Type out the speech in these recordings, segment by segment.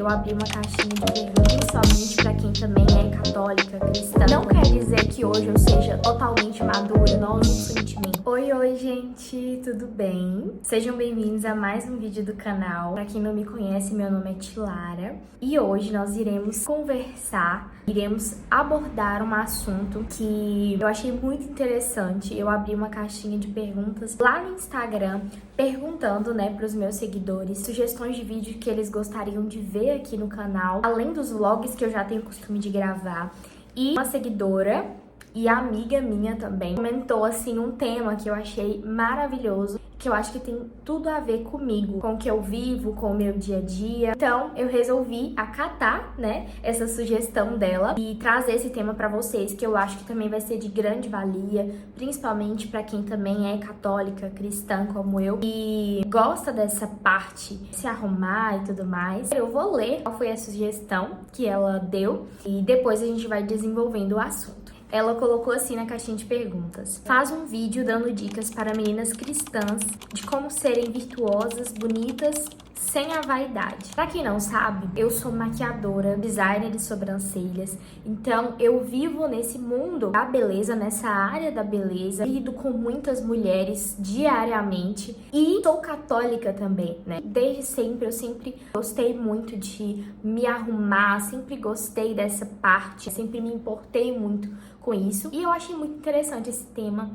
Eu abri uma caixinha de perguntas, principalmente para quem também é católica, cristã. Não quer dizer que hoje eu seja totalmente madura, nós um sentimento. Oi, gente, tudo bem? Sejam bem-vindos a mais um vídeo do canal. Para quem não me conhece, meu nome é Tilara e hoje nós iremos conversar, iremos abordar um assunto que eu achei muito interessante. Eu abri uma caixinha de perguntas lá no Instagram, perguntando, para os meus seguidores sugestões de vídeo que eles gostariam de ver aqui no canal, além dos vlogs que eu já tenho costume de gravar. E uma seguidora e amiga minha também comentou assim um tema que eu achei maravilhoso, que eu acho que tem tudo a ver comigo, com o que eu vivo, com o meu dia a dia. Então eu resolvi acatar, essa sugestão dela e trazer esse tema pra vocês, que eu acho que também vai ser de grande valia, principalmente pra quem também é católica, cristã como eu e gosta dessa parte de se arrumar e tudo mais. Eu vou ler qual foi a sugestão que ela deu e depois a gente vai desenvolvendo o assunto. Ela colocou assim na caixinha de perguntas: faz um vídeo dando dicas para meninas cristãs de como serem virtuosas, bonitas, sem a vaidade. Pra quem não sabe, eu sou maquiadora, designer de sobrancelhas, então eu vivo nesse mundo da beleza, nessa área da beleza, lido com muitas mulheres diariamente e sou católica também, Desde sempre, eu sempre gostei muito de me arrumar, sempre gostei dessa parte, sempre me importei muito com isso e eu achei muito interessante esse tema,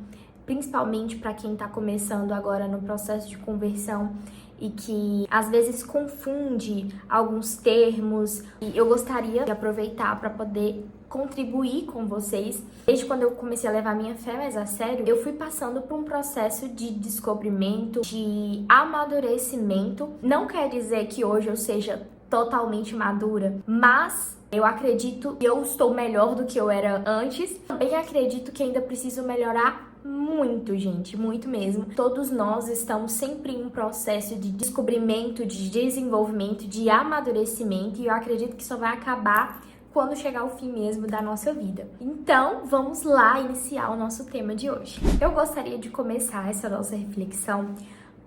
principalmente para quem tá começando agora no processo de conversão e que às vezes confunde alguns termos, e eu gostaria de aproveitar para poder contribuir com vocês. Desde quando eu comecei a levar minha fé mais a sério, eu fui passando por um processo de descobrimento, de amadurecimento. Não quer dizer que hoje eu seja totalmente madura, mas eu acredito que eu estou melhor do que eu era antes. Também acredito que ainda preciso melhorar muito, gente, muito mesmo. Todos nós estamos sempre em um processo de descobrimento, de desenvolvimento, de amadurecimento, e eu acredito que isso vai acabar quando chegar o fim mesmo da nossa vida. Então, vamos lá iniciar o nosso tema de hoje. Eu gostaria de começar essa nossa reflexão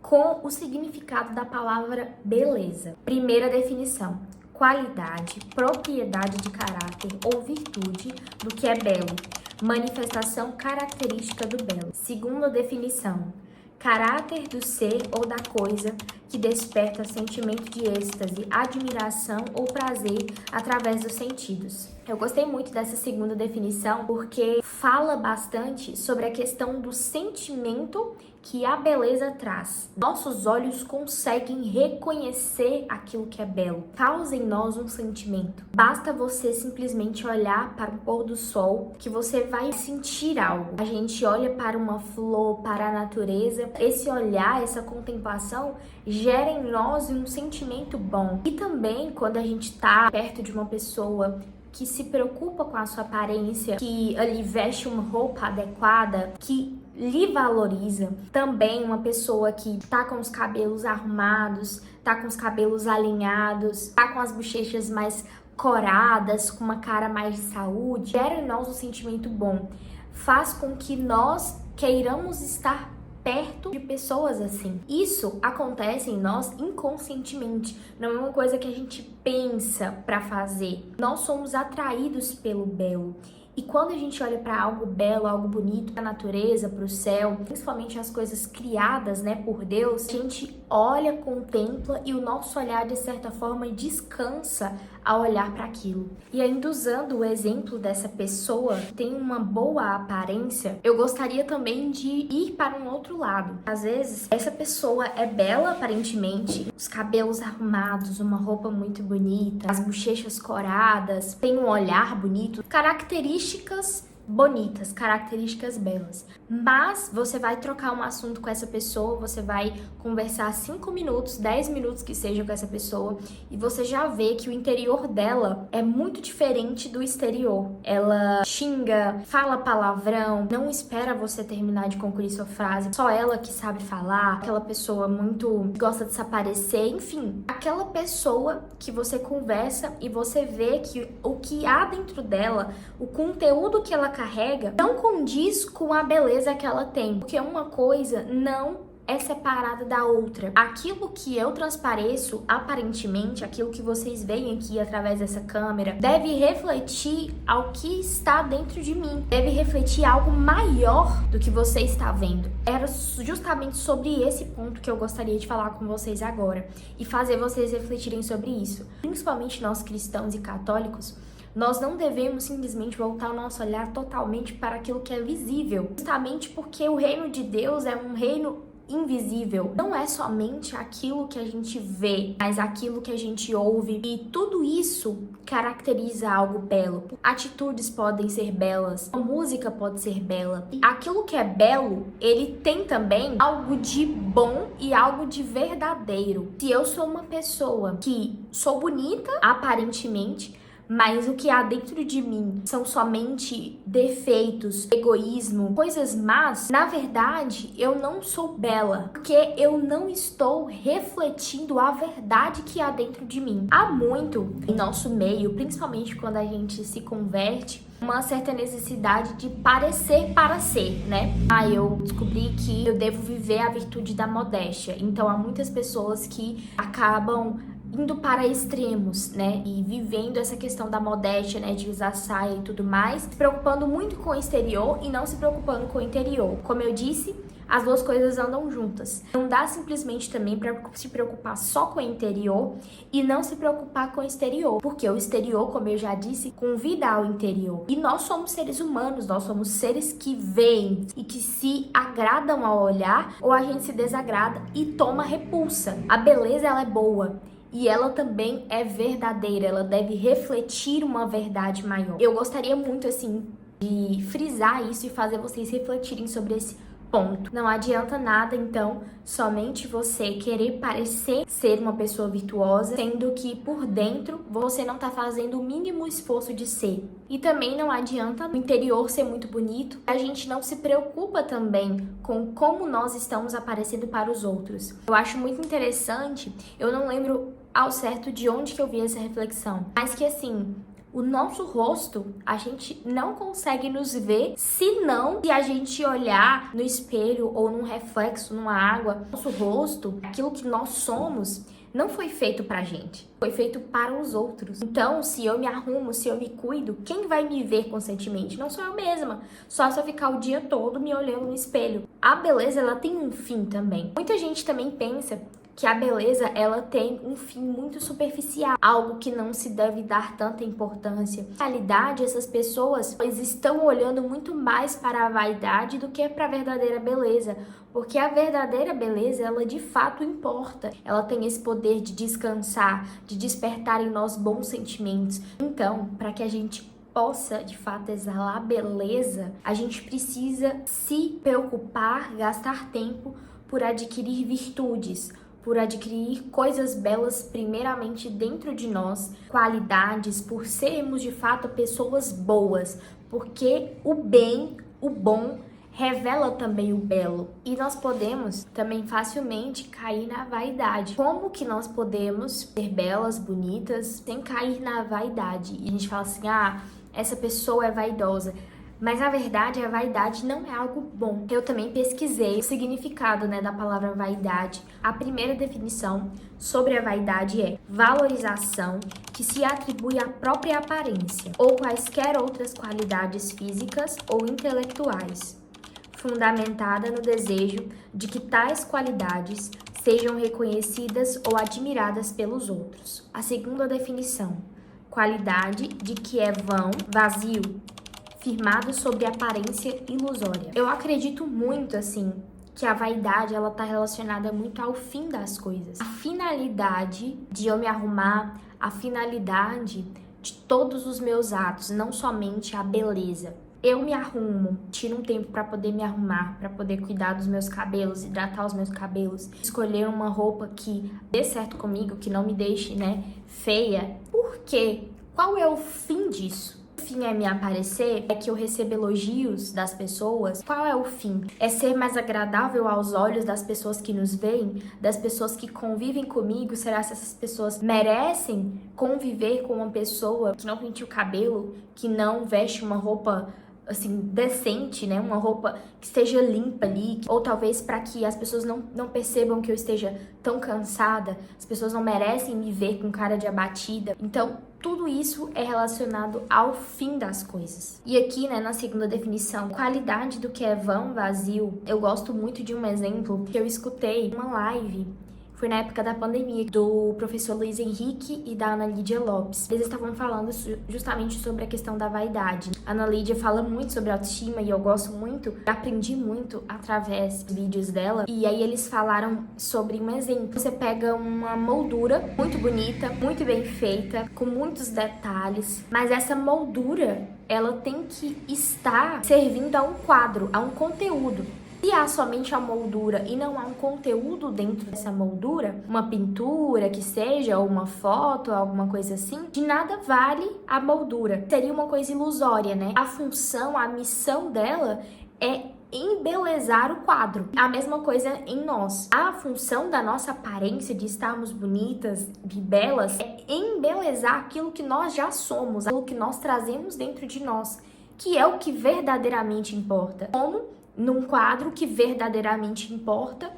com o significado da palavra beleza. Primeira definição: qualidade, propriedade de caráter ou virtude do que é belo, manifestação característica do belo. Segunda definição: caráter do ser ou da coisa que desperta sentimento de êxtase, admiração ou prazer através dos sentidos. Eu gostei muito dessa segunda definição porque fala bastante sobre a questão do sentimento que a beleza traz. Nossos olhos conseguem reconhecer aquilo que é belo, causa em nós um sentimento. Basta você simplesmente olhar para o pôr do sol que você vai sentir algo. A gente olha para uma flor, para a natureza, esse olhar, essa contemplação gera em nós um sentimento bom. E também quando a gente está perto de uma pessoa que se preocupa com a sua aparência, que ali veste uma roupa adequada, que lhe valoriza. Também uma pessoa que tá com os cabelos arrumados, tá com os cabelos alinhados, tá com as bochechas mais coradas, com uma cara mais de saúde, gera em nós um sentimento bom. Faz com que nós queiramos estar perto de pessoas assim. Isso acontece em nós inconscientemente, não é uma coisa que a gente pensa para fazer. Nós somos atraídos pelo belo. E quando a gente olha para algo belo, algo bonito, para a natureza, para o céu, principalmente as coisas criadas, por Deus, a gente olha, contempla e o nosso olhar, de certa forma, descansa ao olhar para aquilo. E ainda usando o exemplo dessa pessoa que tem uma boa aparência, eu gostaria também de ir para um outro lado. Às vezes, essa pessoa é bela aparentemente, os cabelos arrumados, uma roupa muito bonita, as bochechas coradas, tem um olhar bonito, características bonitas, características belas. Mas você vai trocar um assunto com essa pessoa, você vai conversar 5 minutos, 10 minutos que seja com essa pessoa e você já vê que o interior dela é muito diferente do exterior. Ela xinga, fala palavrão, não espera você terminar de concluir sua frase, só ela que sabe falar, aquela pessoa muito gosta de se aparecer, enfim, aquela pessoa que você conversa e você vê que o que há dentro dela, o conteúdo que ela carrega, não condiz com a beleza que ela tem, porque uma coisa não é separada da outra. Aquilo que eu transpareço, aparentemente, aquilo que vocês veem aqui através dessa câmera, deve refletir ao que está dentro de mim. Deve refletir algo maior do que você está vendo. Era justamente sobre esse ponto que eu gostaria de falar com vocês agora e fazer vocês refletirem sobre isso. Principalmente nós cristãos e católicos, nós não devemos simplesmente voltar o nosso olhar totalmente para aquilo que é visível, justamente porque o reino de Deus é um reino invisível. Não é somente aquilo que a gente vê, mas aquilo que a gente ouve, e tudo isso caracteriza algo belo. Atitudes podem ser belas, a música pode ser bela. E aquilo que é belo, ele tem também algo de bom e algo de verdadeiro. Se eu sou uma pessoa que sou bonita, aparentemente, mas o que há dentro de mim são somente defeitos, egoísmo, coisas más, na verdade, eu não sou bela, porque eu não estou refletindo a verdade que há dentro de mim. Há muito em nosso meio, principalmente quando a gente se converte, uma certa necessidade de parecer para ser, né? Eu descobri que eu devo viver a virtude da modéstia. Então, há muitas pessoas que acabam indo para extremos, né, e vivendo essa questão da modéstia, né, de usar saia e tudo mais, se preocupando muito com o exterior e não se preocupando com o interior. Como eu disse, as duas coisas andam juntas. Não dá simplesmente também para se preocupar só com o interior e não se preocupar com o exterior, porque o exterior, como eu já disse, convida ao interior. E nós somos seres humanos, nós somos seres que veem e que se agradam ao olhar, ou a gente se desagrada e toma repulsa. A beleza, ela é boa. E ela também é verdadeira, ela deve refletir uma verdade maior. Eu gostaria muito, assim, de frisar isso e fazer vocês refletirem sobre esse ponto. Não adianta nada, então, somente você querer parecer ser uma pessoa virtuosa, sendo que por dentro você não tá fazendo o mínimo esforço de ser. E também não adianta no interior ser muito bonito, a gente não se preocupa também com como nós estamos aparecendo para os outros. Eu acho muito interessante, eu não lembro ao certo de onde que eu vi essa reflexão, mas que assim, o nosso rosto, a gente não consegue nos ver se a gente olhar no espelho ou num reflexo, numa água. Nosso rosto, aquilo que nós somos, não foi feito pra gente, foi feito para os outros. Então, se eu me arrumo, se eu me cuido, quem vai me ver constantemente? Não sou eu mesma, só se eu ficar o dia todo me olhando no espelho. A beleza, ela tem um fim também. Muita gente também pensa que a beleza, ela tem um fim muito superficial, algo que não se deve dar tanta importância. Na realidade, essas pessoas estão olhando muito mais para a vaidade do que para a verdadeira beleza, porque a verdadeira beleza, ela de fato importa. Ela tem esse poder de descansar, de despertar em nós bons sentimentos. Então, para que a gente possa, de fato, exalar beleza, a gente precisa se preocupar, gastar tempo por adquirir virtudes, por adquirir coisas belas primeiramente dentro de nós, qualidades, por sermos de fato pessoas boas, porque o bem, o bom, revela também o belo. E nós podemos também facilmente cair na vaidade. Como que nós podemos ser belas, bonitas, sem cair na vaidade? E a gente fala assim, essa pessoa é vaidosa. Mas a verdade, a vaidade não é algo bom. Eu também pesquisei o significado, da palavra vaidade. A primeira definição sobre a vaidade é valorização que se atribui à própria aparência ou quaisquer outras qualidades físicas ou intelectuais, fundamentada no desejo de que tais qualidades sejam reconhecidas ou admiradas pelos outros. A segunda definição, qualidade de que é vão, vazio, firmado sobre aparência ilusória. Eu acredito muito, assim, que a vaidade, ela tá relacionada muito ao fim das coisas. A finalidade de eu me arrumar, a finalidade de todos os meus atos, não somente a beleza. Eu me arrumo, tiro um tempo para poder me arrumar, para poder cuidar dos meus cabelos, hidratar os meus cabelos, escolher uma roupa que dê certo comigo, que não me deixe, feia. Por quê? Qual é o fim disso? O fim é me aparecer? É que eu receba elogios das pessoas? Qual é o fim? É ser mais agradável aos olhos das pessoas que nos veem? Das pessoas que convivem comigo? Será que essas pessoas merecem conviver com uma pessoa que não penteia o cabelo? Que não veste uma roupa assim, decente, né? Uma roupa que esteja limpa ali, ou talvez para que as pessoas não percebam que eu esteja tão cansada, as pessoas não merecem me ver com cara de abatida. Então, tudo isso é relacionado ao fim das coisas. E aqui, né, na segunda definição, qualidade do que é vão, vazio, eu gosto muito de um exemplo que eu escutei numa live. Foi na época da pandemia, do professor Luiz Henrique e da Ana Lídia Lopes. Eles estavam falando justamente sobre a questão da vaidade. A Ana Lídia fala muito sobre autoestima e eu gosto muito, aprendi muito através dos vídeos dela. E aí eles falaram sobre um exemplo. Você pega uma moldura muito bonita, muito bem feita, com muitos detalhes, mas essa moldura, ela tem que estar servindo a um quadro, a um conteúdo. Se há somente a moldura e não há um conteúdo dentro dessa moldura, uma pintura que seja, ou uma foto, alguma coisa assim, de nada vale a moldura. Seria uma coisa ilusória, né? A função, a missão dela é embelezar o quadro. A mesma coisa em nós. A função da nossa aparência, de estarmos bonitas e belas, é embelezar aquilo que nós já somos, aquilo que nós trazemos dentro de nós, que é o que verdadeiramente importa. Como num quadro, que verdadeiramente importa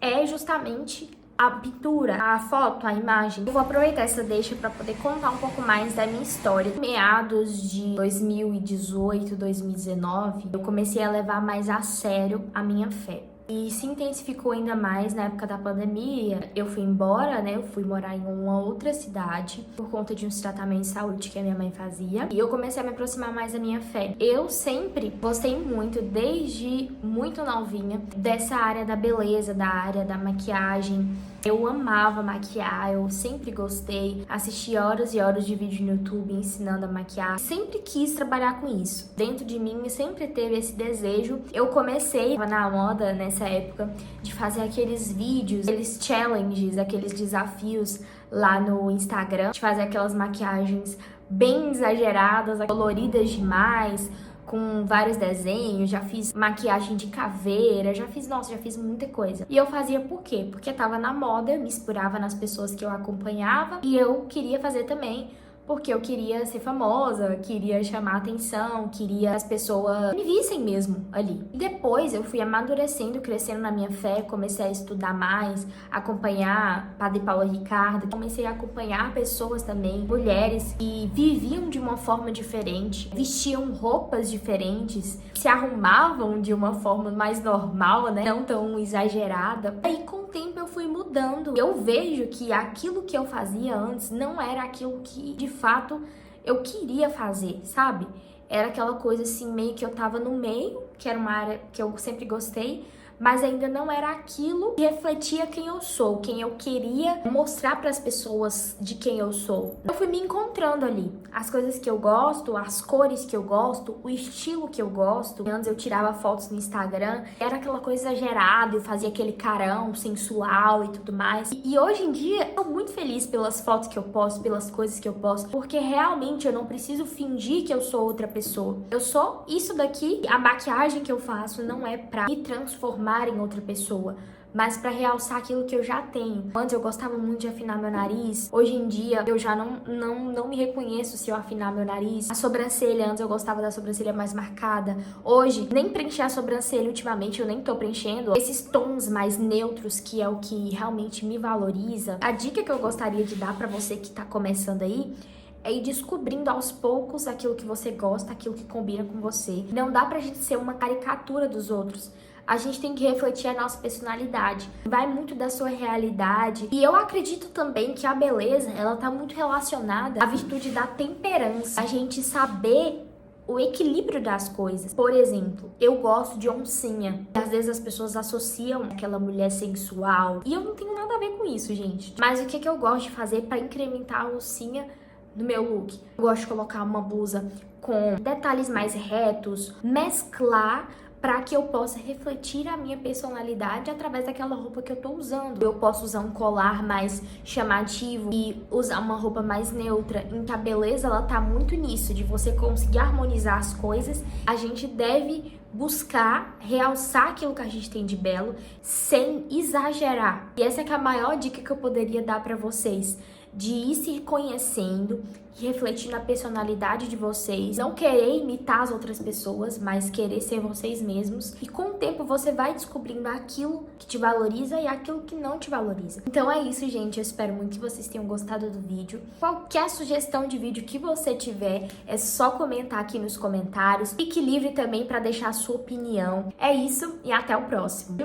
é justamente a pintura, a foto, a imagem. Eu vou aproveitar essa deixa para poder contar um pouco mais da minha história. Meados de 2018, 2019, eu comecei a levar mais a sério a minha fé. E se intensificou ainda mais na época da pandemia. Eu fui embora, né? Eu fui morar em uma outra cidade por conta de uns tratamentos de saúde que a minha mãe fazia. E eu comecei a me aproximar mais da minha fé. Eu sempre gostei muito, desde muito novinha, dessa área da beleza, da área da maquiagem. Eu amava maquiar, eu sempre gostei, assisti horas e horas de vídeo no YouTube ensinando a maquiar. Sempre quis trabalhar com isso. Dentro de mim sempre teve esse desejo. Eu comecei na moda nessa época de fazer aqueles vídeos, aqueles challenges, aqueles desafios lá no Instagram, de fazer aquelas maquiagens bem exageradas, coloridas demais, com vários desenhos, já fiz maquiagem de caveira, já fiz muita coisa. E eu fazia por quê? Porque tava na moda, me inspirava nas pessoas que eu acompanhava e eu queria fazer também, porque eu queria ser famosa, queria chamar atenção, queria que as pessoas me vissem mesmo ali. E depois eu fui amadurecendo, crescendo na minha fé, comecei a estudar mais, acompanhar Padre Paulo Ricardo, comecei a acompanhar pessoas também, mulheres que viviam de uma forma diferente, vestiam roupas diferentes, se arrumavam de uma forma mais normal, né? Não tão exagerada. Aí com o tempo eu fui mudando. Eu vejo que aquilo que eu fazia antes não era aquilo que de fato eu queria fazer, sabe? Era aquela coisa assim, meio que eu tava no meio, que era uma área que eu sempre gostei, mas ainda não era aquilo que refletia quem eu sou, quem eu queria mostrar para as pessoas de quem eu sou. Eu fui me encontrando ali, as coisas que eu gosto, as cores que eu gosto, o estilo que eu gosto. Antes eu tirava fotos no Instagram, era aquela coisa exagerada, eu fazia aquele carão sensual e tudo mais. E hoje em dia, eu tô muito feliz pelas fotos que eu posto, pelas coisas que eu posto, porque realmente eu não preciso fingir que eu sou outra pessoa. Eu sou isso daqui, a maquiagem que eu faço não é pra me transformar em outra pessoa, mas para realçar aquilo que eu já tenho. Antes eu gostava muito de afinar meu nariz, hoje em dia eu já não me reconheço se eu afinar meu nariz. A sobrancelha, antes eu gostava da sobrancelha mais marcada, hoje nem preencher a sobrancelha ultimamente, eu nem tô preenchendo. Esses tons mais neutros, que é o que realmente me valoriza. A dica que eu gostaria de dar para você que tá começando aí é ir descobrindo aos poucos aquilo que você gosta, aquilo que combina com você. Não dá pra gente ser uma caricatura dos outros. A gente tem que refletir a nossa personalidade. Vai muito da sua realidade. E eu acredito também que a beleza, ela tá muito relacionada à virtude da temperança. A gente saber o equilíbrio das coisas. Por exemplo, eu gosto de oncinha. Às vezes as pessoas associam aquela mulher sensual. E eu não tenho nada a ver com isso, gente. Mas o que eu gosto de fazer para incrementar a oncinha no meu look? Eu gosto de colocar uma blusa com detalhes mais retos, mesclar para que eu possa refletir a minha personalidade através daquela roupa que eu tô usando. Eu posso usar um colar mais chamativo e usar uma roupa mais neutra. Então a beleza, ela tá muito nisso, de você conseguir harmonizar as coisas. A gente deve buscar realçar aquilo que a gente tem de belo sem exagerar. E essa é que é a maior dica que eu poderia dar para vocês. de ir se conhecendo e refletir na personalidade de vocês. Não querer imitar as outras pessoas, mas querer ser vocês mesmos. E com o tempo você vai descobrindo aquilo que te valoriza e aquilo que não te valoriza. Então é isso, gente. Eu espero muito que vocês tenham gostado do vídeo. Qualquer sugestão de vídeo que você tiver, é só comentar aqui nos comentários. Fique livre também para deixar a sua opinião. É isso e até o próximo.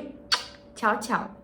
Tchau, tchau.